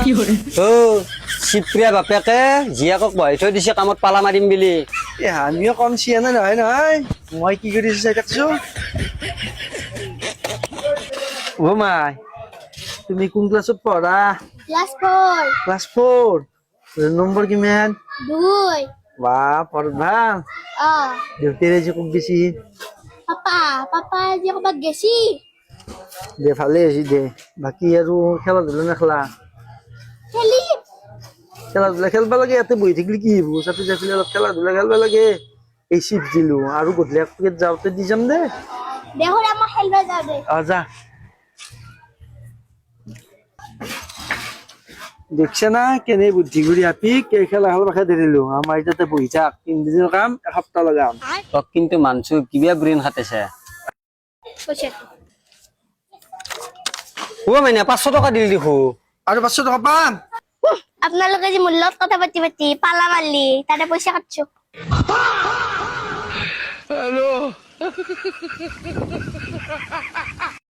ও চিপ্ৰিয়া বাপেকে জীয়াকক বহাই থৈ দিছে কামত পালা মাৰিম বুলি। আমিও কম চিয়া নাই নহয় নহয় মই কি কৰি চাই থাকছো ও মাই তুমি কোন ক্লাছত পঢ়া ক্লাস 4 ক্লাস 4 নম্বর কিমান 2 বাহ পড়ত ভাল দেউতাৰে যে খুব বেছি পাপা যে কবাত গেছি দে ভালে আছে দে বাকি আৰু খেলা ধূলা নেখেলা খেলি খেলা ধূলা খেলবা লাগে ইয়াতে বহি থাকিলে কি হব ছাত্ৰ ছাত্ৰী অলপ খেলা ধূলা খেলবা লাগে এই চিপ দিলো আৰু গধূলি ক্ৰিকেট যাওঁতে দি যাম দে দেখো আমরা খেলবা যাও দে যা দেখছে না কেনে বুদ্ধি কৰি আপি খেলা খেলবা খাই ধৰিলো আমাৰ ইয়াতে বহি থাক 3 দিনৰ কাম এসপ্তাহ লগাম তক কিন্তু মানছো কিবা ব্ৰেইন খাটেছে। পয়সা ও মানে 500 টকা দিল দেখো আৰু 500 টকা পাম আপনার যে মূল্যত কথা পাতি পাতি পালা মারলি তাতে পয়সা কাটছো হ্যালো